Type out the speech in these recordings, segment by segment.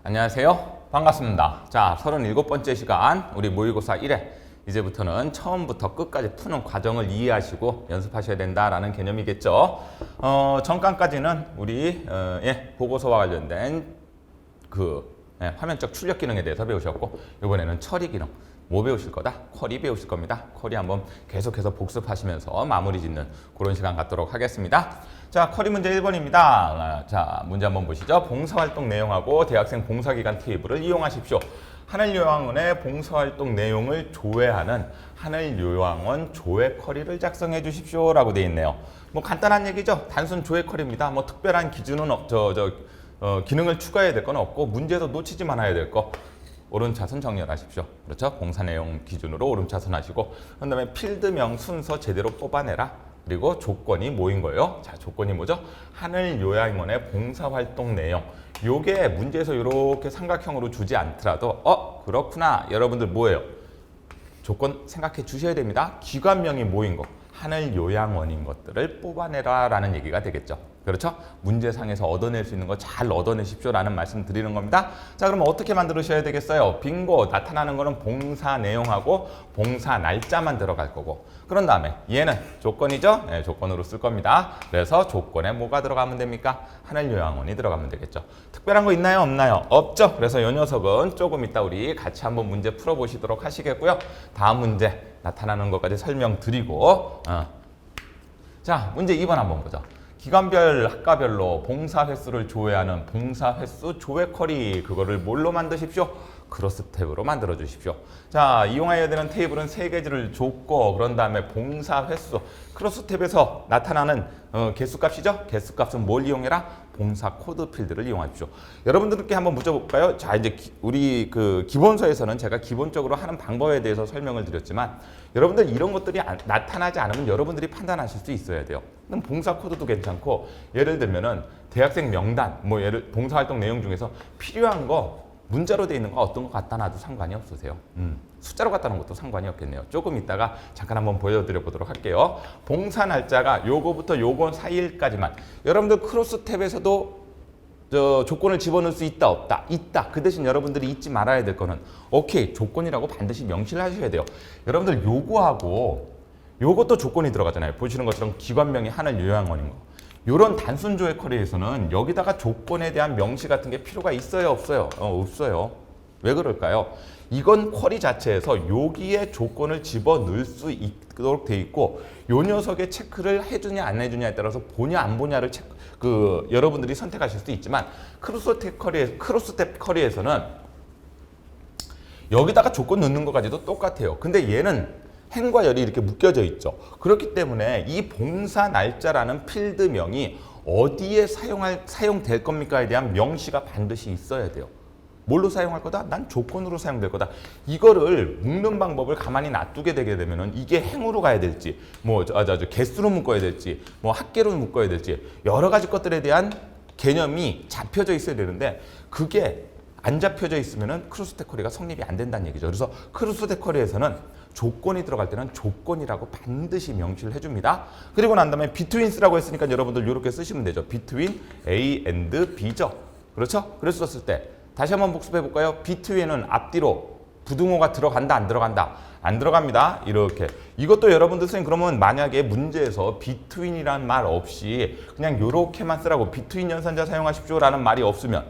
안녕하세요. 반갑습니다. 자, 37번째 시간 우리 모의고사 1회 이제부터는 처음부터 끝까지 푸는 과정을 이해하시고 연습하셔야 된다라는 개념이겠죠. 전간까지는 우리 보고서와 관련된 화면적 출력 기능에 대해서 배우셨고, 이번에는 처리 기능 뭐 배우실 거다? 쿼리 배우실 겁니다. 쿼리 한번 계속해서 복습하시면서 마무리 짓는 그런 시간 갖도록 하겠습니다. 자, 쿼리 문제 1번입니다. 자, 문제 한번 보시죠. 봉사활동 내용하고 대학생 봉사기간 테이블을 이용하십시오. 하늘요양원의 봉사활동 내용을 조회하는 하늘요양원 조회 쿼리를 작성해 주십시오 라고 되어 있네요. 뭐 간단한 얘기죠. 단순 조회 쿼리입니다. 뭐 특별한 기준은 기능을 추가해야 될 건 없고, 문제에서 놓치지 말아야 될 거 오름차순 정렬하십시오. 그렇죠? 봉사 내용 기준으로 오름차순 하시고, 그 다음에 필드명 순서 제대로 뽑아내라. 그리고 조건이 뭐인 거예요? 자, 조건이 뭐죠? 하늘요양원의 봉사활동 내용. 요게 문제에서 이렇게 삼각형으로 주지 않더라도 그렇구나. 여러분들 뭐예요? 조건 생각해 주셔야 됩니다. 기관명이 뭐인 거? 하늘요양원인 것들을 뽑아내라 라는 얘기가 되겠죠. 그렇죠? 문제상에서 얻어낼 수 있는 거 잘 얻어내십시오 라는 말씀 드리는 겁니다. 자, 그럼 어떻게 만들으셔야 되겠어요? 빙고 나타나는 거는 봉사 내용하고 봉사 날짜만 들어갈 거고, 그런 다음에 얘는 조건이죠? 네, 조건으로 쓸 겁니다. 그래서 조건에 뭐가 들어가면 됩니까? 하늘요양원이 들어가면 되겠죠. 특별한 거 있나요? 없나요? 없죠? 그래서 이 녀석은 조금 이따 우리 같이 한번 문제 풀어보시도록 하시겠고요. 다음 문제 나타나는 것까지 설명드리고, 자, 문제 2번 한번 보죠. 기관별, 학과별로 봉사 횟수를 조회하는 봉사 횟수 조회 쿼리, 그거를 뭘로 만드십시오? 크로스 탭으로 만들어 주십시오. 자, 이용해야 되는 테이블은 3개지를 줬고, 그런 다음에 봉사 횟수, 크로스 탭에서 나타나는 개수값이죠? 개수값은 뭘 이용해라? 봉사 코드 필드를 이용하십시오. 여러분들께 한번 묻어볼까요? 자, 이제 우리 기본서에서는 제가 기본적으로 하는 방법에 대해서 설명을 드렸지만, 여러분들 이런 것들이 나타나지 않으면 여러분들이 판단하실 수 있어야 돼요. 그럼 봉사 코드도 괜찮고, 예를 들면은 대학생 명단, 봉사활동 내용 중에서 필요한 거 문자로 돼 있는 거 어떤 거 갖다 놔도 상관이 없으세요. 숫자로 갖다 놓은 것도 상관이 없겠네요. 조금 이따가 잠깐 한번 보여드려 보도록 할게요. 봉사 날짜가 요거부터 요거 사이일까지만. 여러분들 크로스 탭에서도 조건을 집어넣을 수 있다 없다? 있다. 그 대신 여러분들이 잊지 말아야 될 거는 오케이, 조건이라고 반드시 명시를 하셔야 돼요. 여러분들 요거하고 요것도 조건이 들어가잖아요. 보시는 것처럼 기관명이 하늘요양원인 거. 요런 단순 조회 쿼리에서는 여기다가 조건에 대한 명시 같은 게 필요가 있어요, 없어요? 없어요. 왜 그럴까요? 이건 쿼리 자체에서 여기에 조건을 집어넣을 수 있도록 돼 있고, 요 녀석의 체크를 해주냐 안 해주냐에 따라서 보냐 안 보냐를 여러분들이 선택하실 수 있지만, 크로스탭 쿼리에서는 여기다가 조건 넣는 것까지도 똑같아요. 근데 얘는 행과 열이 이렇게 묶여져 있죠. 그렇기 때문에 이 봉사 날짜라는 필드명이 어디에 사용될 겁니까에 대한 명시가 반드시 있어야 돼요. 뭘로 사용할 거다? 난 조건으로 사용될 거다. 이거를 묶는 방법을 가만히 놔두게 되게 되면은 이게 행으로 가야 될지, 개수로 묶어야 될지, 학계로 묶어야 될지, 여러 가지 것들에 대한 개념이 잡혀져 있어야 되는데, 그게 안 잡혀져 있으면은 크로스탭 쿼리가 성립이 안 된다는 얘기죠. 그래서 크로스탭 쿼리에서는 조건이 들어갈 때는 조건이라고 반드시 명시를 해줍니다. 그리고 난 다음에 betweens라고 했으니까 여러분들 이렇게 쓰시면 되죠. between A and B죠. 그렇죠? 그래서 썼을 때 다시 한번 복습해 볼까요? between은 앞뒤로 부등호가 들어간다 안 들어간다? 안 들어갑니다. 이렇게. 이것도 여러분들 선생님 그러면 만약에 문제에서 between이란 말 없이 그냥 이렇게만 쓰라고 between 연산자 사용하십시오 라는 말이 없으면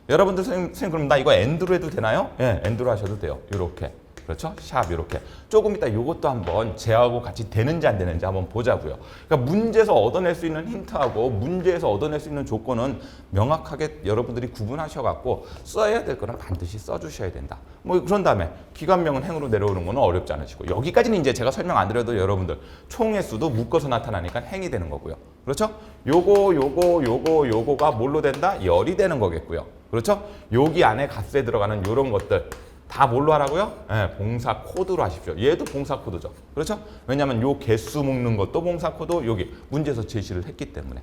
여러분들 선생님 그럼 나 이거 and로 해도 되나요? 예, and로 하셔도 돼요. 이렇게. 그렇죠? 샵 이렇게. 조금 이따 이것도 한번 쟤하고 같이 되는지 안 되는지 한번 보자고요. 그러니까 문제에서 얻어낼 수 있는 힌트하고 문제에서 얻어낼 수 있는 조건은 명확하게 여러분들이 구분하셔갖고 써야 될 거는 반드시 써주셔야 된다. 그런 다음에 기관명은 행으로 내려오는 거는 어렵지 않으시고, 여기까지는 이제 제가 설명 안 드려도 여러분들 총의 수도 묶어서 나타나니까 행이 되는 거고요. 그렇죠? 요거가 뭘로 된다? 열이 되는 거겠고요. 그렇죠? 여기 안에 값에 들어가는 요런 것들 다 뭘로 하라고요? 네, 봉사 코드로 하십시오. 얘도 봉사 코드죠. 그렇죠? 왜냐하면 요 개수 묶는 것도 봉사 코드, 여기 문제에서 제시를 했기 때문에.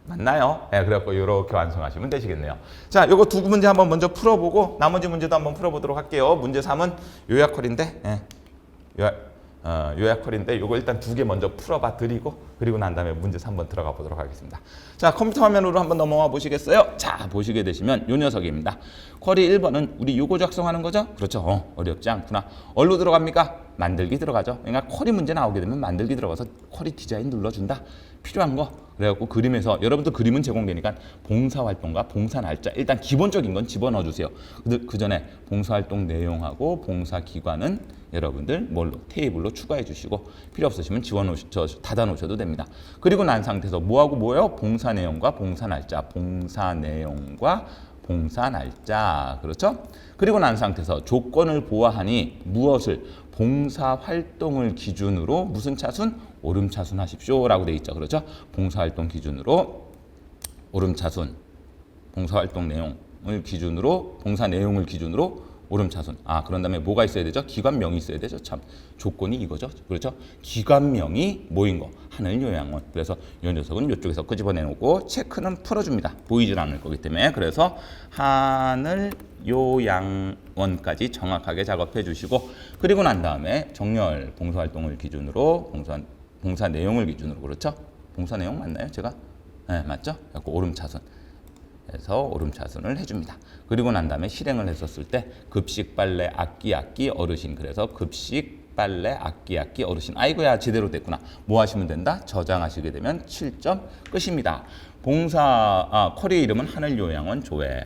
맞나요? 네, 그래갖고 이렇게 완성하시면 되시겠네요. 자, 요거 두 문제 한번 먼저 풀어보고 나머지 문제도 한번 풀어보도록 할게요. 문제 3은 요약 쿼리인데, 요약 쿼리인데 요거 일단 2개 먼저 풀어봐 드리고 그리고 난 다음에 문제 3번 들어가 보도록 하겠습니다. 자, 컴퓨터 화면으로 한번 넘어와 보시겠어요? 자, 보시게 되시면 요 녀석입니다. 쿼리 1번은 우리 요거 작성하는 거죠? 그렇죠. 어렵지 않구나. 어디로 들어갑니까? 만들기 들어가죠. 그러니까 쿼리 문제 나오게 되면 만들기 들어가서 쿼리 디자인 눌러준다. 필요한 거. 그래갖고 그림에서 여러분들 그림은 제공되니까 봉사활동과 봉사 날짜 일단 기본적인 건 집어넣어 주세요. 그 전에 봉사활동 내용하고 봉사기관은 여러분들 뭘로 테이블로 추가해 주시고 필요 없으시면 닫아 놓으셔도 됩니다. 그리고 난 상태에서 뭐하고 뭐예요? 봉사 내용과 봉사 날짜, 봉사 내용과 봉사 날짜. 그렇죠? 그리고 난 상태에서 조건을 보아하니 무엇을 봉사활동을 기준으로 무슨 차순? 오름차순 하십시오 라고 돼 있죠. 그렇죠? 봉사활동 기준으로 오름차순, 봉사활동 내용을 기준으로 봉사 내용을 기준으로 오름차순. 그런 다음에 뭐가 있어야 되죠? 기관명이 있어야 되죠. 참 조건이 이거죠. 그렇죠? 기관명이 뭐인 거? 하늘요양원. 그래서 이 녀석은 이쪽에서 끄집어내놓고 체크는 풀어줍니다. 보이질 않을 거기 때문에. 그래서 하늘요양원까지 정확하게 작업해 주시고 그리고 난 다음에 정렬 봉사활동을 기준으로 봉사 내용을 기준으로. 그렇죠? 봉사 내용 맞나요? 제가? 네, 맞죠? 그래서 오름차순. 해서 오름차순을 해줍니다. 그리고 난 다음에 실행을 했었을 때 급식 빨래 악기 어르신. 그래서 급식 빨래 악기 어르신. 아이고야 제대로 됐구나. 뭐 하시면 된다? 저장하시게 되면 7점 끝입니다. 쿼리 이름은 하늘요양원 조회.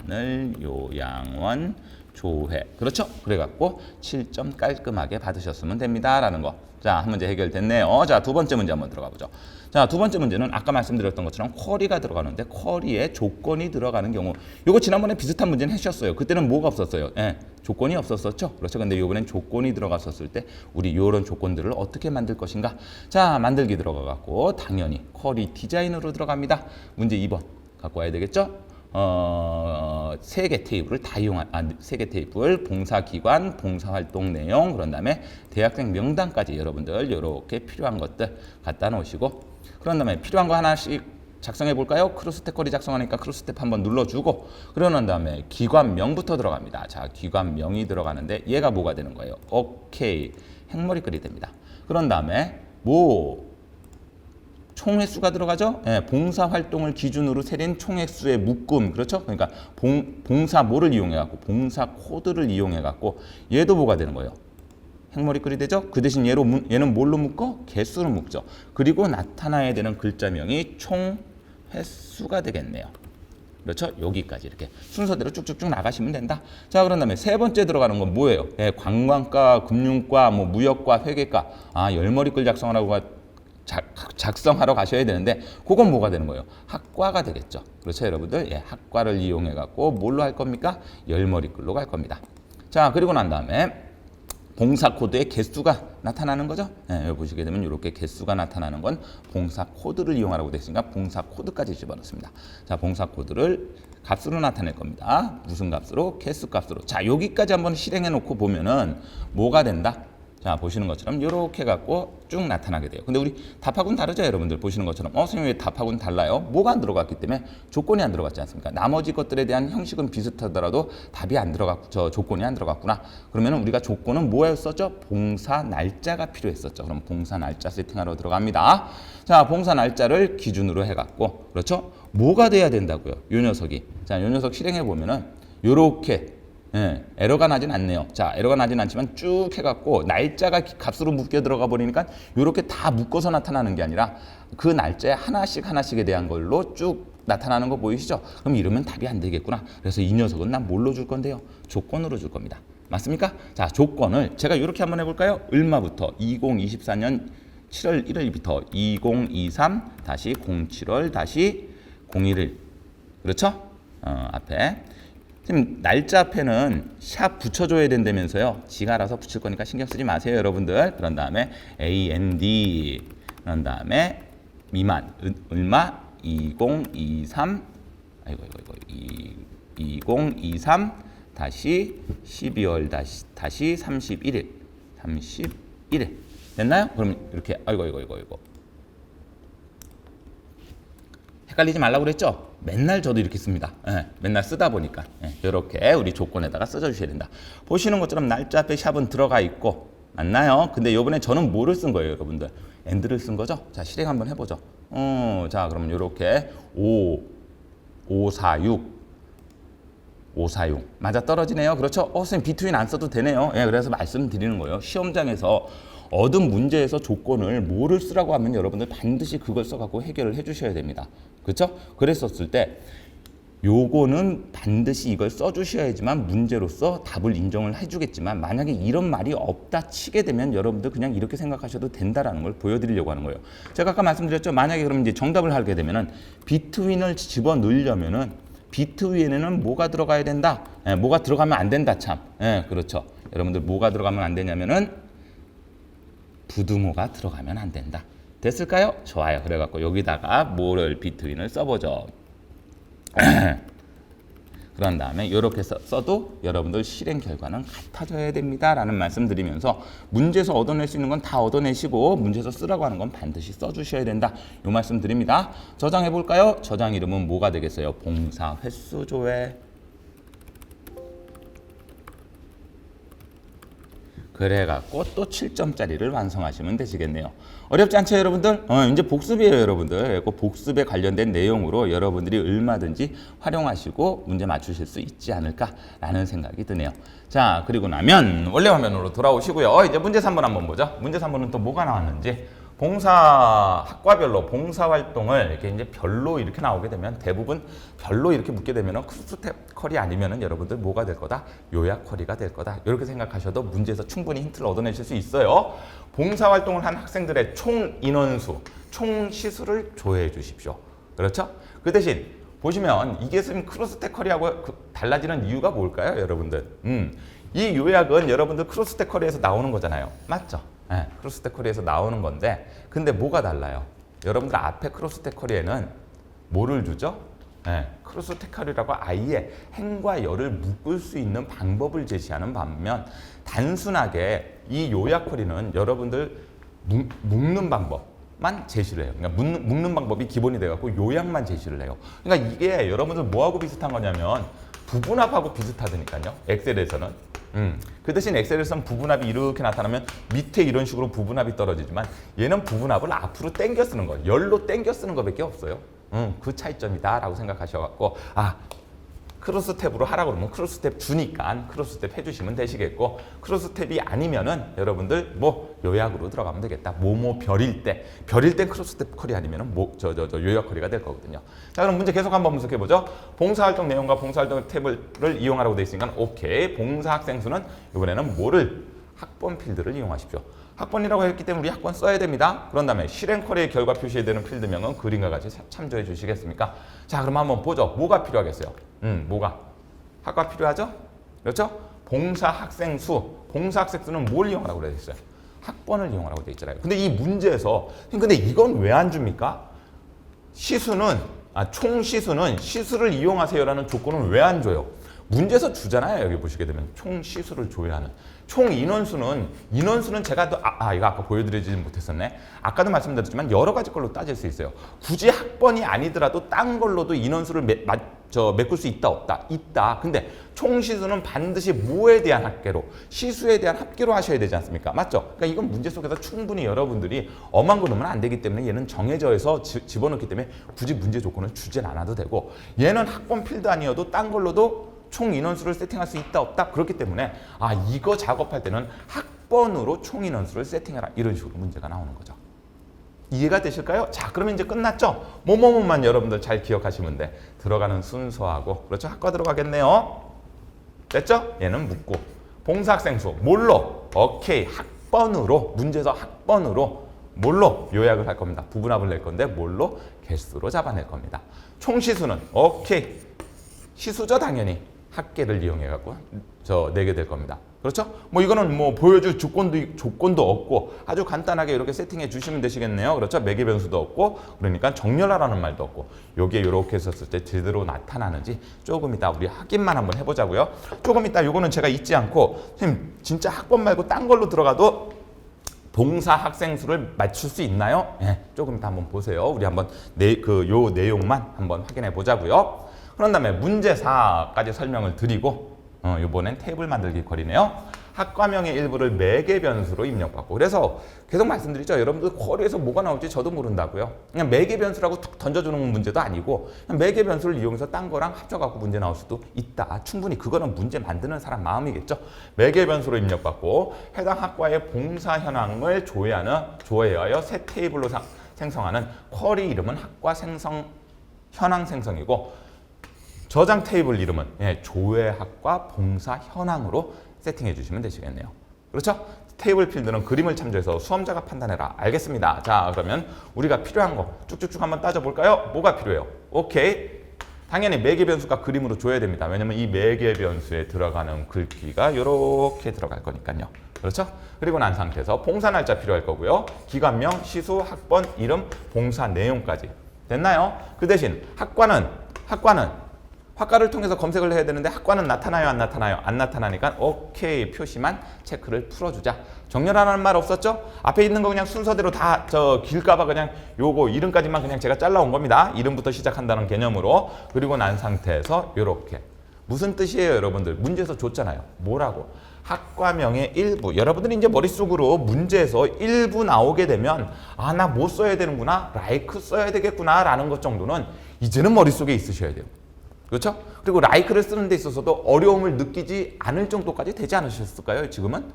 하늘요양원 조회. 그렇죠? 그래갖고 7점 깔끔하게 받으셨으면 됩니다. 라는 거. 자, 한 문제 해결됐네요. 자, 두 번째 문제 한번 들어가 보죠. 자, 두 번째 문제는 아까 말씀드렸던 것처럼 쿼리가 들어가는데 쿼리에 조건이 들어가는 경우. 요거 지난번에 비슷한 문제는 하셨어요. 그때는 뭐가 없었어요? 조건이 없었었죠. 그렇죠. 근데 이번엔 조건이 들어갔었을 때 우리 요런 조건들을 어떻게 만들 것인가? 자, 만들기 들어가 갖고 당연히 쿼리 디자인으로 들어갑니다. 문제 2번 갖고 와야 되겠죠? 세 개 테이블을 다 세 개 테이블, 봉사기관, 봉사활동 내용, 그런 다음에 대학생 명단까지 여러분들 이렇게 필요한 것들 갖다 놓으시고, 그런 다음에 필요한 거 하나씩 작성해 볼까요? 크로스텝 쿼리 작성하니까 크로스텝 한번 눌러주고, 그러는 다음에 기관명부터 들어갑니다. 자, 기관명이 들어가는데 얘가 뭐가 되는 거예요? 오케이, 행머리글이 됩니다. 그런 다음에 총횟수가 들어가죠? 봉사활동을 기준으로 세린 총횟수의 묶음. 그렇죠? 그러니까 봉사 뭐를 이용해 갖고 봉사 코드를 이용해 갖고 얘도 뭐가 되는 거예요? 행머리글이 되죠? 그 대신 얘는 뭘로 묶어? 개수로 묶죠. 그리고 나타나야 되는 글자명이 총횟수가 되겠네요. 그렇죠? 여기까지 이렇게 순서대로 쭉쭉쭉 나가시면 된다. 자, 그런 다음에 세 번째 들어가는 건 뭐예요? 관광과, 금융과, 무역과, 회계과. 열머리글 작성하러 가셔야 되는데 그건 뭐가 되는 거예요? 학과가 되겠죠. 그렇죠, 여러분들? 학과를 이용해 갖고 뭘로 할 겁니까? 열머리글로 갈 겁니다. 자, 그리고 난 다음에 봉사 코드의 개수가 나타나는 거죠. 여기 보시게 되면 이렇게 개수가 나타나는 건 봉사 코드를 이용하라고 되어 있으니까 봉사 코드까지 집어넣습니다. 자, 봉사 코드를 값으로 나타낼 겁니다. 무슨 값으로? 개수 값으로. 자, 여기까지 한번 실행해 놓고 보면은 뭐가 된다? 자, 보시는 것처럼 이렇게 갖고 쭉 나타나게 돼요. 근데 우리 답하고는 다르죠, 여러분들. 보시는 것처럼 선생님 왜 답하고는 달라요? 뭐가 안 들어갔기 때문에 조건이 안 들어갔지 않습니까? 나머지 것들에 대한 형식은 비슷하더라도 답이 안 들어갔고 조건이 안 들어갔구나. 그러면 우리가 조건은 뭐였었죠? 봉사 날짜가 필요했었죠. 그럼 봉사 날짜 세팅하러 들어갑니다. 자, 봉사 날짜를 기준으로 해갖고, 그렇죠? 뭐가 돼야 된다고요? 요 녀석이. 자, 요 녀석 실행해 보면은 요렇게 에러가 나진 않네요. 자, 에러가 나진 않지만 쭉 해갖고 날짜가 값으로 묶여 들어가 버리니까 이렇게 다 묶어서 나타나는 게 아니라 그 날짜에 하나씩에 대한 걸로 쭉 나타나는 거 보이시죠? 그럼 이러면 답이 안 되겠구나. 그래서 이 녀석은 난 뭘로 줄 건데요? 조건으로 줄 겁니다. 맞습니까? 자, 조건을 제가 이렇게 한번 해볼까요? 얼마부터? 2024년 7월 1일부터 2023-07월-01일. 그렇죠? 앞에. 지금 날짜 앞에는 샵 붙여줘야 된다면서요. 지가 알아서 붙일 거니까 신경 쓰지 마세요, 여러분들. 그런 다음에 AND, 그런 다음에 미만, 얼마? 2023, 2023 다시 12월 다시 31일, 31일. 됐나요? 그럼 이렇게, 아이고. 헷갈리지 말라고 그랬죠? 맨날 저도 이렇게 씁니다. 맨날 쓰다 보니까 이렇게 우리 조건에다가 써주셔야 된다. 보시는 것처럼 날짜 앞에 샵은 들어가 있고, 맞나요? 근데 이번에 저는 뭐를 쓴 거예요, 여러분들? and를 쓴 거죠? 자, 실행 한번 해보죠. 자, 그럼 이렇게 5, 4, 6. 546 맞아 떨어지네요. 그렇죠? 선생님 비트윈 안 써도 되네요. 예, 그래서 말씀드리는 거예요. 시험장에서 얻은 문제에서 조건을 뭐를 쓰라고 하면 여러분들 반드시 그걸 써갖고 해결을 해주셔야 됩니다. 그렇죠? 그랬었을 때 요거는 반드시 이걸 써주셔야지만 문제로서 답을 인정을 해주겠지만 만약에 이런 말이 없다 치게 되면 여러분들 그냥 이렇게 생각하셔도 된다라는 걸 보여드리려고 하는 거예요. 제가 아까 말씀드렸죠. 만약에 그럼 이제 정답을 하게 되면은 비트윈을 집어 넣으려면은 비트윈에는 뭐가 들어가야 된다? 예, 뭐가 들어가면 안 된다 참. 예, 그렇죠. 여러분들 뭐가 들어가면 안 되냐면은 부등호가 들어가면 안 된다. 됐을까요? 좋아요. 그래갖고 여기다가 뭐를 비트윈을 써보죠. 그런 다음에 이렇게 써도 여러분들 실행 결과는 같아져야 됩니다 라는 말씀 드리면서 문제에서 얻어낼 수 있는 건 다 얻어내시고 문제에서 쓰라고 하는 건 반드시 써주셔야 된다 이 말씀 드립니다. 저장해 볼까요? 저장 이름은 뭐가 되겠어요? 봉사 횟수 조회. 그래갖고 또 7점짜리를 완성하시면 되시겠네요. 어렵지 않죠 여러분들? 이제 복습이에요 여러분들. 복습에 관련된 내용으로 여러분들이 얼마든지 활용하시고 문제 맞추실 수 있지 않을까라는 생각이 드네요. 자, 그리고 나면 원래 화면으로 돌아오시고요. 이제 문제 3번 한번 보죠. 문제 3번은 또 뭐가 나왔는지. 봉사 학과별로 봉사 활동을 이렇게 이제 별로 이렇게 나오게 되면 대부분 별로 이렇게 묻게 되면은 크로스스텝 컬이 아니면은 여러분들 뭐가 될 거다? 요약 컬이가 될 거다. 이렇게 생각하셔도 문제에서 충분히 힌트를 얻어내실 수 있어요. 봉사 활동을 한 학생들의 총 인원수, 총 시수를 조회해 주십시오. 그렇죠? 그 대신 보시면 이게 지금 크로스스텝 컬이하고 달라지는 이유가 뭘까요, 여러분들? 이 요약은 여러분들 크로스스텝 컬에서 나오는 거잖아요. 맞죠? 네, 크로스스텝 컬리에서 나오는 건데 근데 뭐가 달라요? 여러분들 앞에 크로스스텝 컬리에는 뭐를 주죠? 네, 크로스스텝 컬리라고 아예 행과 열을 묶을 수 있는 방법을 제시하는 반면 단순하게 이 요약 컬리는 여러분들 묶는 방법만 제시를 해요. 그러니까 묶는 방법이 기본이 돼갖고 요약만 제시를 해요. 그러니까 이게 여러분들 뭐하고 비슷한 거냐면 부분합하고 비슷하다니까요. 엑셀에서는. 그 대신 엑셀에서는 부분합이 이렇게 나타나면 밑에 이런 식으로 부분합이 떨어지지만 얘는 부분합을 앞으로 당겨 쓰는 거, 열로 당겨 쓰는 것밖에 없어요. 그 차이점이다라고 생각하셔갖고 크로스스텝으로 하라고 그러면 크로스스텝 주니까 크로스스텝 해주시면 되시겠고 크로스스텝이 아니면은 여러분들 뭐 요약으로 들어가면 되겠다. 뭐뭐 별일 때 크로스스텝 컬이 아니면은 요약 컬이가 될 거거든요. 자, 그럼 문제 계속 한번 분석해 보죠. 봉사활동 내용과 봉사활동 탭을 이용하라고 되어 있으니까 오케이. 봉사학생 수는 이번에는 뭐를 학번 필드를 이용하십시오. 학번이라고 했기 때문에 우리 학번 써야 됩니다. 그런 다음에 실행 컬의 결과 표시해야 되는 필드명은 그림과 같이 참조해 주시겠습니까? 자, 그럼 한번 보죠. 뭐가 필요하겠어요? 뭐가? 학과 필요하죠? 그렇죠? 봉사학생 수는 뭘 이용하라고 되어 있어요? 학번을 이용하라고 되어 있잖아요. 근데 이 문제에서 근데 이건 왜 안 줍니까? 총 시수는 시수를 이용하세요라는 조건은 왜 안 줘요? 문제에서 주잖아요. 여기 보시게 되면 총 시수를 조회하는. 총 인원수는 제가 또 이거 아까 보여드리지 못했었네. 아까도 말씀드렸지만 여러 가지 걸로 따질 수 있어요. 굳이 학번이 아니더라도 딴 걸로도 인원수를 메꿀 수 있다 없다? 있다. 근데 총 시수는 반드시 뭐에 대한 합계로? 시수에 대한 합계로 하셔야 되지 않습니까? 맞죠? 그러니까 이건 문제 속에서 충분히 여러분들이 엄한 거 넣으면 안 되기 때문에 얘는 정해져서 집어넣기 때문에 굳이 문제 조건을 주진 않아도 되고 얘는 학번 필드 아니어도 딴 걸로도 총 인원수를 세팅할 수 있다 없다 그렇기 때문에 이거 작업할 때는 학번으로 총 인원수를 세팅해라 이런 식으로 문제가 나오는 거죠. 이해가 되실까요? 자, 그러면 이제 끝났죠? 뭐뭐뭐만 여러분들 잘 기억하시면 돼. 들어가는 순서하고 그렇죠? 학과 들어가겠네요. 됐죠? 얘는 묻고 봉사학생 수 뭘로? 오케이. 학번으로 문제에서 학번으로 뭘로 요약을 할 겁니다. 부분합을 낼 건데 뭘로? 개수로 잡아낼 겁니다. 총 시수는 오케이. 시수죠 당연히. 합계를 이용해 갖고 내게 될 겁니다. 그렇죠? 뭐 이거는 뭐 보여줄 조건도 없고 아주 간단하게 이렇게 세팅해 주시면 되시겠네요. 그렇죠? 매개 변수도 없고 그러니까 정렬하라는 말도 없고 요게 이렇게 썼을 때 제대로 나타나는지 조금 이따 우리 확인만 한번 해보자고요. 조금 이따 요거는 제가 잊지 않고 선생님 진짜 학번 말고 딴 걸로 들어가도 봉사 학생 수를 맞출 수 있나요? 조금 이따 한번 보세요. 우리 한번 요 내용만 한번 확인해 보자고요. 그런 다음에 문제 4까지 설명을 드리고 이번엔 테이블 만들기 쿼리네요. 학과명의 일부를 매개 변수로 입력받고. 그래서 계속 말씀드리죠. 여러분들 쿼리에서 뭐가 나올지 저도 모른다고요. 그냥 매개 변수라고 툭 던져주는 문제도 아니고 그냥 매개 변수를 이용해서 딴 거랑 합쳐갖고 문제 나올 수도 있다. 충분히 그거는 문제 만드는 사람 마음이겠죠. 매개 변수로 입력받고 해당 학과의 봉사 현황을 조회하여 새 테이블로 생성하는 쿼리 이름은 학과 현황 생성이고 저장 테이블 이름은 조회학과 봉사 현황으로 세팅해 주시면 되시겠네요. 그렇죠? 테이블 필드는 그림을 참조해서 수험자가 판단해라. 알겠습니다. 자, 그러면 우리가 필요한 거 쭉쭉쭉 한번 따져볼까요? 뭐가 필요해요? 오케이. 당연히 매개 변수가 그림으로 줘야 됩니다. 왜냐면 이 매개 변수에 들어가는 글귀가 이렇게 들어갈 거니까요. 그렇죠? 그리고 난 상태에서 봉사 날짜 필요할 거고요. 기관명, 시수, 학번, 이름, 봉사 내용까지. 됐나요? 그 대신 학과를 통해서 검색을 해야 되는데 학과는 나타나요? 안 나타나요? 안 나타나니까 오케이 표시만 체크를 풀어주자. 정렬하라는 말 없었죠? 앞에 있는 거 그냥 순서대로 다 길까봐 그냥 요거 이름까지만 그냥 제가 잘라온 겁니다. 이름부터 시작한다는 개념으로. 그리고 난 상태에서 요렇게. 무슨 뜻이에요, 여러분들? 문제에서 줬잖아요. 뭐라고? 학과명의 일부. 여러분들이 이제 머릿속으로 문제에서 일부 나오게 되면 나 뭐 써야 되는구나, like 써야 되겠구나 라는 것 정도는 이제는 머릿속에 있으셔야 돼요. 그렇죠? 그리고 like를 쓰는 데 있어서도 어려움을 느끼지 않을 정도까지 되지 않으셨을까요? 지금은?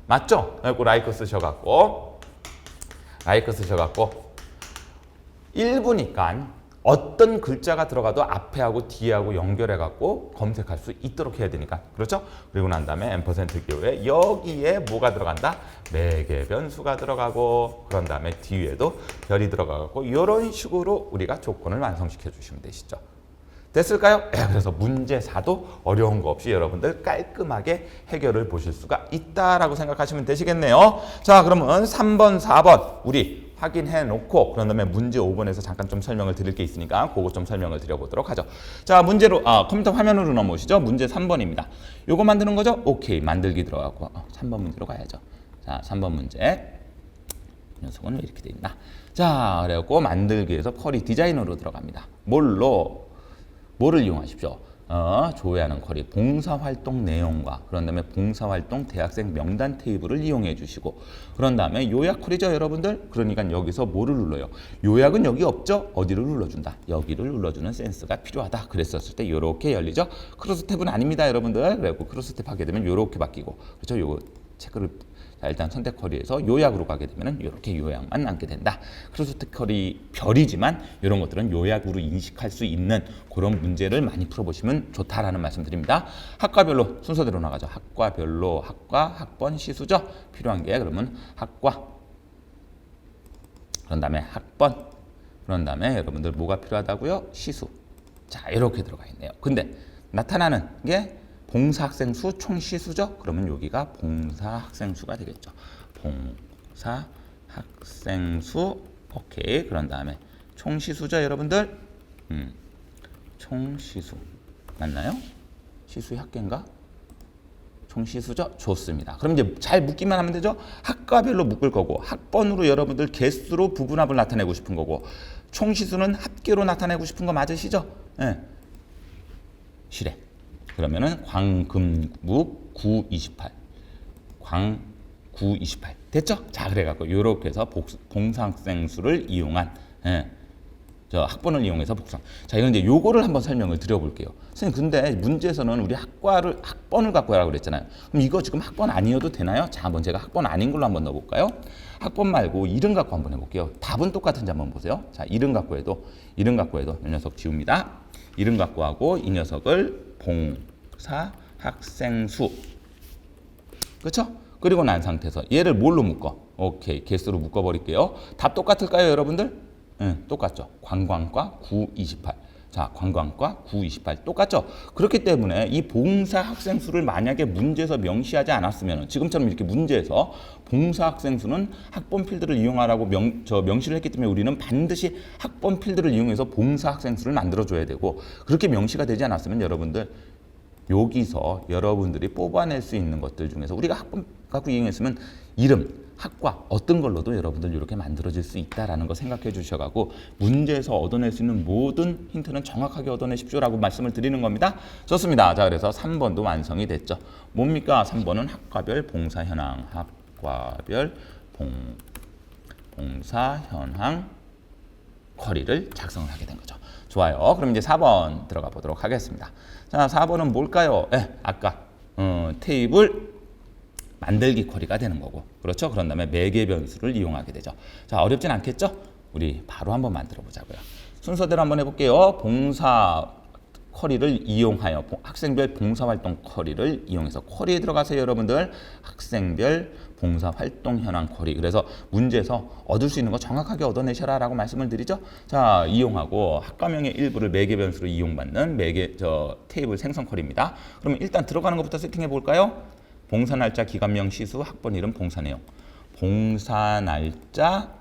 맞죠? 그리고 like 쓰셔갖고 일부니까 어떤 글자가 들어가도 앞에하고 뒤에하고 연결해갖고 검색할 수 있도록 해야 되니까. 그렇죠? 그리고 난 다음에 앰퍼센트 기호에 여기에 뭐가 들어간다? 매개 변수가 들어가고 그런 다음에 뒤에도 별이 들어가고 이런 식으로 우리가 조건을 완성시켜 주시면 되시죠. 됐을까요? 그래서 문제사도 어려운 거 없이 여러분들 깔끔하게 해결을 보실 수가 있다라고 생각하시면 되시겠네요. 자, 그러면 3번, 4번 우리 확인해 놓고 그런 다음에 문제 5번에서 잠깐 좀 설명을 드릴 게 있으니까 그거 좀 설명을 드려보도록 하죠. 자, 문제로 컴퓨터 화면으로 넘어오시죠. 문제 3번입니다. 요거 만드는 거죠? 오케이, 만들기 들어가고 3번 문제로 가야죠. 자, 3번 문제. 녀석은 왜 이렇게 돼 있나? 자, 그래갖고 만들기에서 쿼리 디자이너로 들어갑니다. 뭐를 이용하십시오? 조회하는 쿼리 봉사활동 내용과 그런 다음에 봉사활동 대학생 명단 테이블을 이용해 주시고 그런 다음에 요약 쿼리죠, 여러분들? 그러니까 여기서 뭐를 눌러요? 요약은 여기 없죠? 어디를 눌러준다? 여기를 눌러주는 센스가 필요하다. 그랬었을 때 이렇게 열리죠? 크로스 탭은 아닙니다, 여러분들. 그리고 크로스 탭 하게 되면 이렇게 바뀌고 그렇죠? 요거 체크를 자, 일단 선택 쿼리에서 요약으로 가게 되면 이렇게 요약만 남게 된다. 크로스탭 쿼리 별이지만 이런 것들은 요약으로 인식할 수 있는 그런 문제를 많이 풀어보시면 좋다라는 말씀드립니다. 학과별로 순서대로 나가죠. 학과별로 학과, 학번, 시수죠. 필요한 게 그러면 학과, 그런 다음에 학번, 그런 다음에 여러분들 뭐가 필요하다고요? 시수. 자, 이렇게 들어가 있네요. 근데 나타나는 게 봉사학생 수 총시수죠? 그러면 여기가 봉사학생 수가 되겠죠. 봉사학생 수 오케이. 그런 다음에 총시수죠, 여러분들? 총시수 맞나요? 시수의 합계인가? 총시수죠? 좋습니다. 그럼 이제 잘 묶기만 하면 되죠? 학과별로 묶을 거고 학번으로 여러분들 개수로 부분합을 나타내고 싶은 거고 총시수는 합계로 나타내고 싶은 거 맞으시죠? 네. 실해. 그러면은 광금묵 928 광928 됐죠? 자, 그래갖고 이렇게 해서 봉사학생 수를 이용한 저 학번을 이용해서 복사. 자, 이건 이제 요거를 한번 설명을 드려볼게요. 선생님, 근데 문제에서는 우리 학번을 갖고 하라고 그랬잖아요. 그럼 이거 지금 학번 아니어도 되나요? 자, 한번 제가 학번 아닌 걸로 한번 넣어볼까요? 학번 말고 이름 갖고 한번 해볼게요. 답은 똑같은지 한번 보세요. 자, 이름 갖고 해도 이 녀석 지웁니다. 이름 갖고 하고 이 녀석을 봉사 학생수. 그렇죠? 그리고 난 상태에서 얘를 뭘로 묶어? 오케이, 개수로 묶어 버릴게요. 답 똑같을까요, 여러분들? 똑같죠. 관광과 928. 자, 관광과 928 똑같죠? 그렇기 때문에 이 봉사 학생 수를 만약에 문제에서 명시하지 않았으면 지금처럼 이렇게 문제에서 봉사 학생 수는 학번 필드를 이용하라고 명시를 했기 때문에 우리는 반드시 학번 필드를 이용해서 봉사 학생 수를 만들어 줘야 되고 그렇게 명시가 되지 않았으면 여러분들 여기서 여러분들이 뽑아낼 수 있는 것들 중에서 우리가 학번 갖고 이용했으면 이름, 학과 어떤 걸로도 여러분들 이렇게 만들어질 수 있다라는 거 생각해 주셔가고 문제에서 얻어낼 수 있는 모든 힌트는 정확하게 얻어내십시오라고 말씀을 드리는 겁니다. 좋습니다. 자, 그래서 3번도 완성이 됐죠. 뭡니까? 3번은 학과별 봉사 현황, 학과별 봉사 현황 쿼리를 작성을 하게 된 거죠. 좋아요. 그럼 이제 4번 들어가 보도록 하겠습니다. 자, 4번은 뭘까요? 아까 테이블 만들기 쿼리가 되는 거고, 그렇죠? 그런 다음에 매개 변수를 이용하게 되죠. 자, 어렵진 않겠죠? 우리 바로 한번 만들어 보자고요. 순서대로 한번 해볼게요. 봉사 쿼리를 이용하여 학생별 봉사활동 쿼리를 이용해서 쿼리에 들어가세요, 여러분들. 학생별 봉사활동 현황 쿼리. 그래서 문제에서 얻을 수 있는 거 정확하게 얻어내셔라 라고 말씀을 드리죠. 자, 이용하고 학과명의 일부를 매개 변수로 이용받는 테이블 생성 쿼리입니다. 그러면 일단 들어가는 것부터 세팅해 볼까요? 봉사 날짜, 기관명, 시수, 학번 이름, 봉사 내용. 봉사 날짜,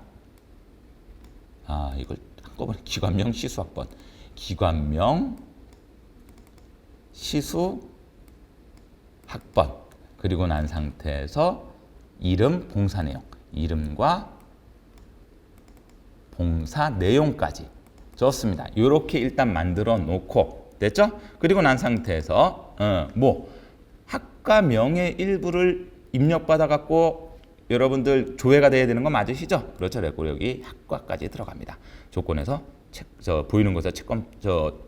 이걸 한꺼번에 기관명, 시수, 학번. 기관명, 시수, 학번. 그리고 난 상태에서 이름, 봉사 내용. 이름과 봉사 내용까지. 좋습니다. 이렇게 일단 만들어 놓고, 됐죠? 그리고 난 상태에서 학과명의 일부를 입력받아 갖고 여러분들 조회가 돼야 되는 거 맞으시죠? 그렇죠. 그리고 여기 학과까지 들어갑니다. 조건에서 보이는 곳에서 채권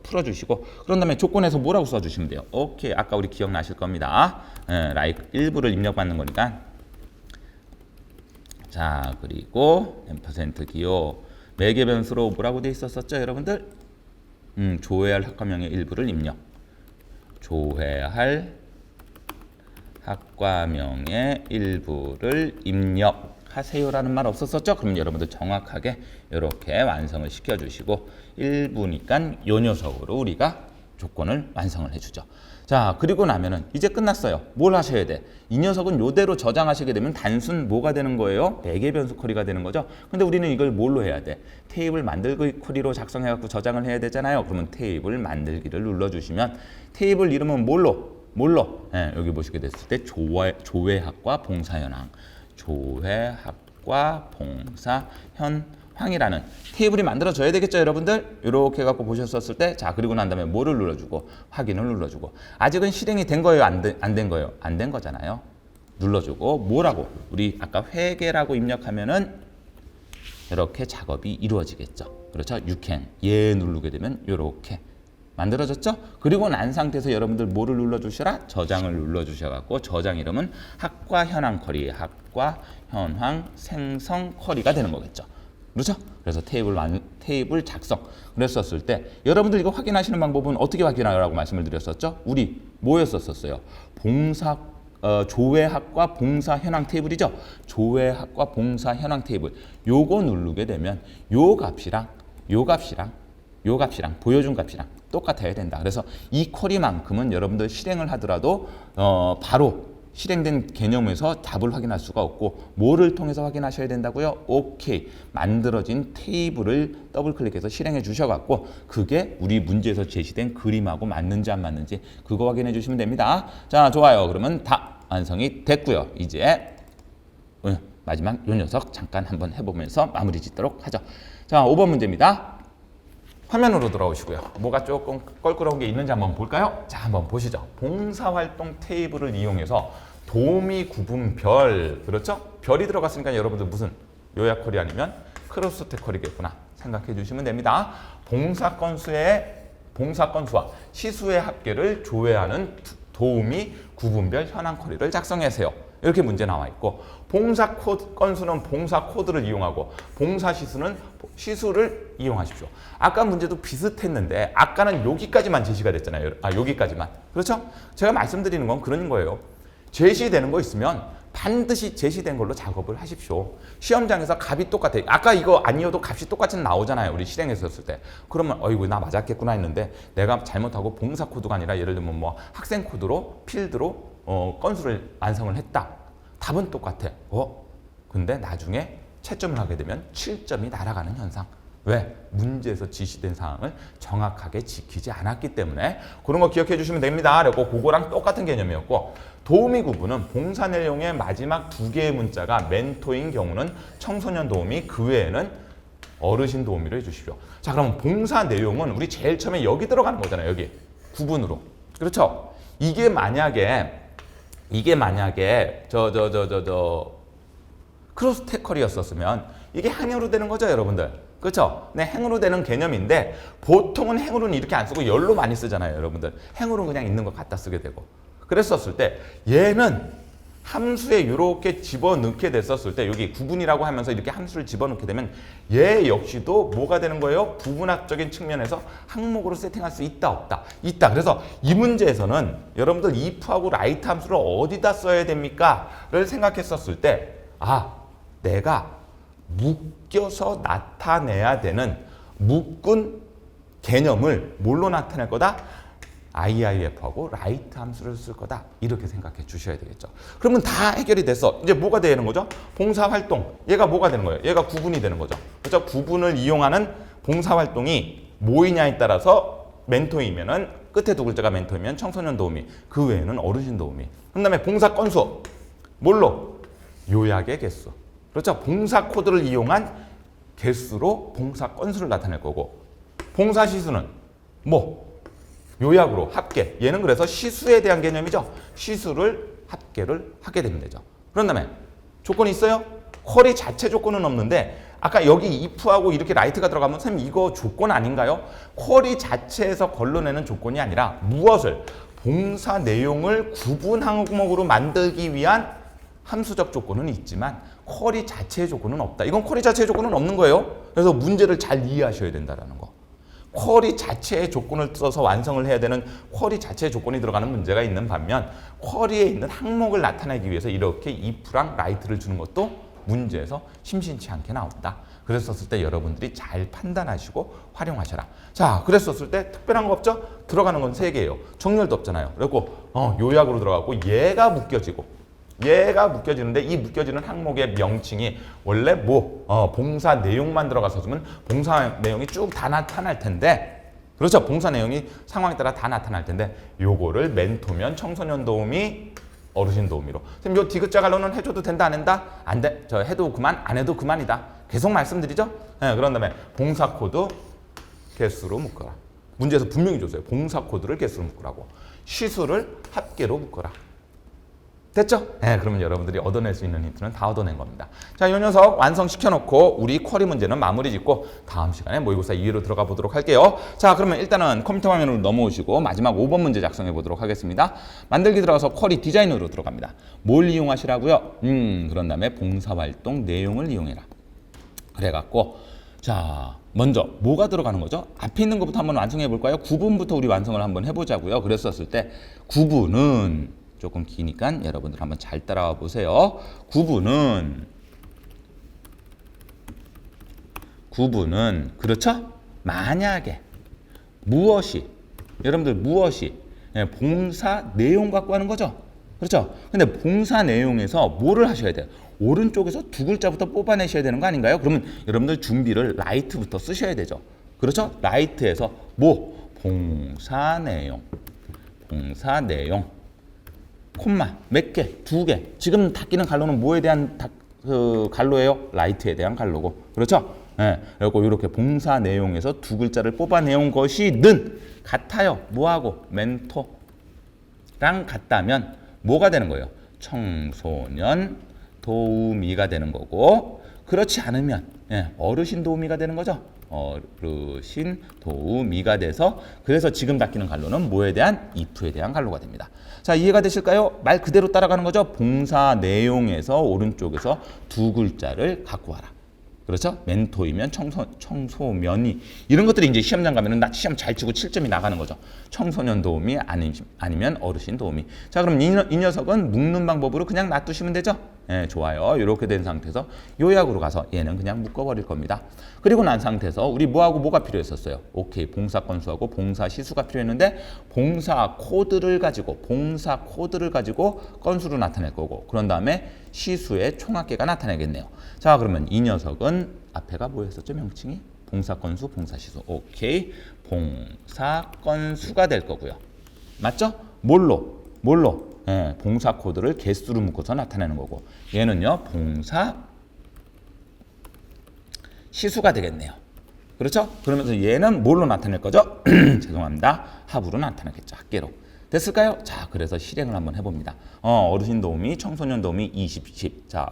풀어주시고, 그런 다음에 조건에서 뭐라고 써주시면 돼요? 오케이. 아까 우리 기억나실 겁니다. 라이크 일부를 입력받는 거니까. 자, 그리고 %, 기호 매개 변수로 뭐라고 돼 있었었죠, 여러분들? 조회할 학과명의 일부를 입력. 조회할 학과명의 일부를 입력하세요라는 말 없었었죠? 그럼 여러분들 정확하게 이렇게 완성을 시켜주시고 1부니까 요 녀석으로 우리가 조건을 완성을 해주죠. 자, 그리고 나면은 이제 끝났어요. 뭘 하셔야 돼? 이 녀석은 요대로 저장하시게 되면 단순 뭐가 되는 거예요? 매개 변수 쿼리가 되는 거죠. 근데 우리는 이걸 뭘로 해야 돼? 테이블 만들기 쿼리로 작성해갖고 저장을 해야 되잖아요. 그러면 테이블 만들기를 눌러주시면 테이블 이름은 뭘로? 여기 보시게 됐을 때 조회학과 봉사현황, 조회학과 봉사현황이라는 테이블이 만들어져야 되겠죠, 여러분들? 이렇게 갖고 보셨었을 때, 자, 그리고 난 다음에 뭐를 눌러주고 확인을 눌러주고, 아직은 실행이 된 거예요, 안 된 거예요? 안 된 거잖아요. 눌러주고 뭐라고? 우리 아까 회계라고 입력하면은 이렇게 작업이 이루어지겠죠. 그렇죠? 유캔 얘 누르게 되면 이렇게 만들어졌죠? 그리고 난 상태에서 여러분들 뭐를 눌러주셔라? 저장을 눌러주셔갖고 저장 이름은 학과 현황 쿼리, 학과 현황 생성 쿼리가 되는 거겠죠. 그렇죠? 그래서 테이블 작성 그랬었을 때 여러분들 이거 확인하시는 방법은 어떻게 확인하라고 말씀을 드렸었죠? 우리 뭐였었어요? 조회학과 봉사 현황 테이블이죠? 조회학과 봉사 현황 테이블 요거 누르게 되면 요 값이랑 보여준 값이랑 똑같아야 된다. 그래서 이 쿼리만큼은 여러분들 실행을 하더라도 바로 실행된 개념에서 답을 확인할 수가 없고 뭐를 통해서 확인하셔야 된다고요? 오케이. 만들어진 테이블을 더블 클릭해서 실행해 주셔갖고 그게 우리 문제에서 제시된 그림하고 맞는지 안 맞는지 그거 확인해 주시면 됩니다. 자, 좋아요. 그러면 다 완성이 됐고요. 이제 마지막 요 녀석 잠깐 한번 해보면서 마무리 짓도록 하죠. 자, 5번 문제입니다. 화면으로 돌아오시고요. 뭐가 조금 껄끄러운 게 있는지 한번 볼까요? 자, 한번 보시죠. 봉사활동 테이블을 이용해서 도미 구분별, 그렇죠? 별이 들어갔으니까 여러분들 무슨 요약 쿼리 아니면 크로스텍 쿼리겠구나 생각해 주시면 됩니다. 봉사 건수와 시수의 합계를 조회하는 도우미 구분별 현황 쿼리를 작성하세요. 이렇게 문제 나와 있고, 봉사 건수는 봉사 코드를 이용하고 봉사 시수는 시수를 이용하십시오. 아까 문제도 비슷했는데 아까는 여기까지만 제시가 됐잖아요. 여기까지만. 그렇죠? 제가 말씀드리는 건 그런 거예요. 제시되는 거 있으면 반드시 제시된 걸로 작업을 하십시오. 시험장에서 값이 똑같아요. 아까 이거 아니어도 값이 똑같이 나오잖아요. 우리 실행했었을 때. 그러면 어이구 나 맞았겠구나 했는데 내가 잘못하고 봉사 코드가 아니라 예를 들면 뭐 학생 코드로 필드로 건수를 완성을 했다. 답은 똑같아. 근데 나중에 채점을 하게 되면 7점이 날아가는 현상. 왜? 문제에서 지시된 사항을 정확하게 지키지 않았기 때문에 그런 거 기억해 주시면 됩니다. 그리고 그거랑 똑같은 개념이었고 도우미 구분은 봉사 내용의 마지막 두 개의 문자가 멘토인 경우는 청소년 도우미, 그 외에는 어르신 도우미로 해주십시오. 자, 그럼 봉사 내용은 우리 제일 처음에 여기 들어가는 거잖아요. 여기 구분으로. 그렇죠? 이게 만약에 크로스테컬이었었으면 이게 행으로 되는 거죠, 여러분들. 그렇죠? 네, 행으로 되는 개념인데 보통은 행으로는 이렇게 안 쓰고 열로 많이 쓰잖아요, 여러분들. 행으로는 그냥 있는 거 갖다 쓰게 되고. 그랬었을 때 얘는 함수에 이렇게 집어넣게 됐었을 때 여기 구분이라고 하면서 이렇게 함수를 집어넣게 되면 얘 역시도 뭐가 되는 거예요? 부분학적인 측면에서 항목으로 세팅할 수 있다, 없다? 있다. 그래서 이 문제에서는 여러분들 if하고 write 함수를 어디다 써야 됩니까? 를 생각했었을 때 내가 묶여서 나타내야 되는 묶은 개념을 뭘로 나타낼 거다? IIF하고 write 함수를 쓸 거다. 이렇게 생각해 주셔야 되겠죠. 그러면 다 해결이 됐어. 이제 뭐가 되는 거죠? 봉사활동. 얘가 뭐가 되는 거예요? 얘가 구분이 되는 거죠. 그렇죠? 구분을 이용하는 봉사활동이 뭐이냐에 따라서 멘토이면은 끝에 두 글자가 멘토이면 청소년 도우미, 그 외에는 어르신 도우미. 그 다음에 봉사 건수. 뭘로? 요약의 개수. 그렇죠? 봉사 코드를 이용한 개수로 봉사 건수를 나타낼 거고 봉사 시수는 요약으로 합계. 얘는 그래서 시수에 대한 개념이죠. 시수를 합계를 하게 되면 되죠. 그런 다음에 조건이 있어요? 쿼리 자체 조건은 없는데 아까 여기 if하고 이렇게 write가 들어가면 선생님 이거 조건 아닌가요? 쿼리 자체에서 걸러내는 조건이 아니라 무엇을? 봉사 내용을 구분 항목으로 만들기 위한 함수적 조건은 있지만 쿼리 자체의 조건은 없다. 이건 쿼리 자체의 조건은 없는 거예요. 그래서 문제를 잘 이해하셔야 된다는 거. 쿼리 자체의 조건을 써서 완성을 해야 되는 쿼리 자체의 조건이 들어가는 문제가 있는 반면 쿼리에 있는 항목을 나타내기 위해서 이렇게 if랑 write를 주는 것도 문제에서 심심치 않게 나온다. 그랬었을 때 여러분들이 잘 판단하시고 활용하셔라. 자, 그랬었을 때 특별한 거 없죠? 들어가는 건 3개예요. 정렬도 없잖아요. 그리고 요약으로 들어가고 얘가 묶여지는데 이 묶여지는 항목의 명칭이 원래 봉사 내용만 들어가서 주면 봉사 내용이 쭉 다 나타날 텐데 그렇죠? 봉사 내용이 상황에 따라 다 나타날 텐데 요거를 멘토면 청소년 도우미, 어르신 도우미로. 선생님 요 디귿자 갈로는 해줘도 된다 안 된다? 안 돼. 저 해도 그만, 안 해도 그만이다. 계속 말씀드리죠? 네, 그런 다음에 봉사 코드 개수로 묶어라. 문제에서 분명히 줬어요. 봉사 코드를 개수로 묶으라고. 시수를 합계로 묶어라. 됐죠? 네, 그러면 여러분들이 얻어낼 수 있는 힌트는 다 얻어낸 겁니다. 자, 이 녀석 완성시켜놓고 우리 쿼리 문제는 마무리 짓고 다음 시간에 모의고사 2회로 들어가 보도록 할게요. 자, 그러면 일단은 컴퓨터 화면으로 넘어오시고 마지막 5번 문제 작성해 보도록 하겠습니다. 만들기 들어가서 쿼리 디자인으로 들어갑니다. 뭘 이용하시라고요? 그런 다음에 봉사활동 내용을 이용해라. 그래갖고 자, 먼저 뭐가 들어가는 거죠? 앞에 있는 것부터 한번 완성해 볼까요? 구분부터 우리 완성을 한번 해보자고요. 그랬었을 때 구분은 조금 기니까 여러분들 한번 잘 따라와 보세요. 구분은 그렇죠? 만약에 여러분들 무엇이 봉사 내용 갖고 하는 거죠? 그렇죠? 근데 봉사 내용에서 뭐를 하셔야 돼요? 오른쪽에서 두 글자부터 뽑아내셔야 되는 거 아닌가요? 그러면 여러분들 준비를 write부터 쓰셔야 되죠. 그렇죠? write에서 봉사 내용 콤마 몇 개? 2개. 지금 닫기는 갈로는 뭐에 대한 갈로예요? write에 대한 갈로고. 그렇죠? 네. 그리고 이렇게 봉사 내용에서 두 글자를 뽑아내온 것이 같아요. 뭐하고? 멘토랑 같다면 뭐가 되는 거예요? 청소년 도우미가 되는 거고 그렇지 않으면 어르신 도우미가 되는 거죠. 어르신 도우미가 돼서 그래서 지금 닫기는 갈로는 뭐에 대한? if에 대한 갈로가 됩니다. 자, 이해가 되실까요? 말 그대로 따라가는 거죠. 봉사 내용에서 오른쪽에서 두 글자를 갖고 와라. 그렇죠? 멘토이면 청소면이 이런 것들이 이제 시험장 가면은 나 시험 잘 치고 7점이 나가는 거죠. 청소년 도우미 아니면 어르신 도우미. 자, 그럼 이 녀석은 묶는 방법으로 그냥 놔두시면 되죠? 네, 좋아요. 이렇게 된 상태에서 요약으로 가서 얘는 그냥 묶어버릴 겁니다. 그리고 난 상태에서 우리 뭐가 필요했었어요? 오케이, 봉사 건수하고 봉사 시수가 필요했는데 봉사 코드를 가지고 건수로 나타낼 거고 그런 다음에 시수의 총합계가 나타나겠네요. 자, 그러면 이 녀석은 앞에가 뭐였었죠? 명칭이? 봉사 건수, 봉사 시수. 오케이. 봉사 건수가 될 거고요. 맞죠? 뭘로? 예, 봉사 코드를 개수로 묶어서 나타내는 거고. 얘는요, 봉사 시수가 되겠네요. 그렇죠? 그러면서 얘는 뭘로 나타낼 거죠? 죄송합니다. 합으로 나타나겠죠. 합계로. 됐을까요? 자, 그래서 실행을 한번 해봅니다. 어르신 도우미, 청소년 도우미 20, 10. 자,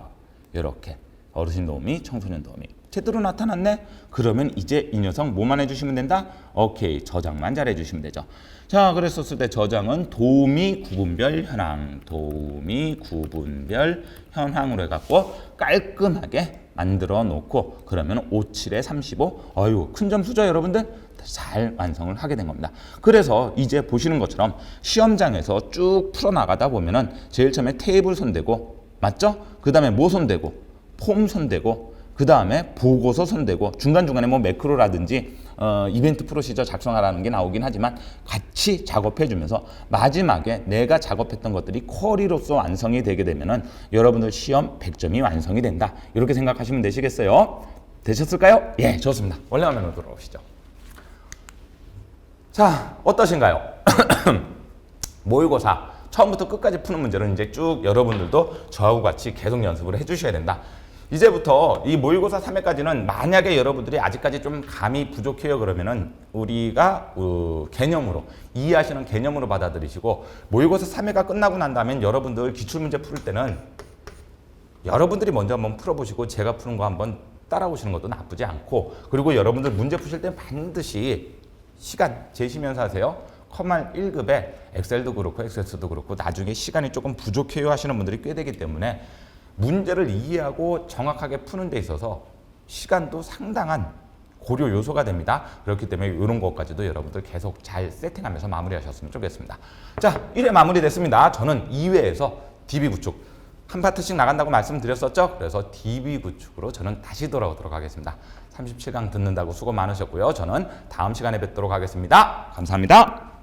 이렇게 어르신 도우미, 청소년 도우미 제대로 나타났네? 그러면 이제 이 녀석 뭐만 해주시면 된다? 오케이, 저장만 잘 해주시면 되죠. 자, 그랬었을 때 저장은 도우미 구분별 현황, 도우미 구분별 현황으로 해갖고 깔끔하게 만들어 놓고 그러면 57에 35. 어유, 큰 점수죠, 여러분들? 잘 완성을 하게 된 겁니다. 그래서 이제 보시는 것처럼 시험장에서 쭉 풀어나가다 보면은 제일 처음에 테이블 손대고, 맞죠? 그 다음에 뭐 손대고, 폼 손대고, 그 다음에 보고서 손대고, 중간중간에 뭐 매크로라든지 이벤트 프로시저 작성하라는 게 나오긴 하지만 같이 작업해주면서 마지막에 내가 작업했던 것들이 쿼리로서 완성이 되게 되면은 여러분들 시험 100점이 완성이 된다. 이렇게 생각하시면 되시겠어요? 되셨을까요? 예, 좋습니다. 원래 화면으로 돌아오시죠. 자, 어떠신가요? 모의고사 처음부터 끝까지 푸는 문제를 이제 쭉 여러분들도 저하고 같이 계속 연습을 해주셔야 된다. 이제부터 이 모의고사 3회까지는 만약에 여러분들이 아직까지 좀 감이 부족해요 그러면은 우리가 개념으로 이해하시는 개념으로 받아들이시고, 모의고사 3회가 끝나고 난 다음엔 여러분들 기출문제 풀 때는 여러분들이 먼저 한번 풀어보시고 제가 푸는 거 한번 따라오시는 것도 나쁘지 않고, 그리고 여러분들 문제 푸실 때 반드시 시간 재시면서 하세요. 컴말 1급에 엑셀도 그렇고 엑세스도 그렇고 나중에 시간이 조금 부족해요 하시는 분들이 꽤 되기 때문에 문제를 이해하고 정확하게 푸는 데 있어서 시간도 상당한 고려 요소가 됩니다. 그렇기 때문에 이런 것까지도 여러분들 계속 잘 세팅하면서 마무리하셨으면 좋겠습니다. 자, 1회 마무리됐습니다. 저는 2회에서 DB 구축 한 파트씩 나간다고 말씀드렸었죠. 그래서 DB 구축으로 저는 다시 돌아오도록 하겠습니다. 37강 듣는다고 수고 많으셨고요. 저는 다음 시간에 뵙도록 하겠습니다. 감사합니다.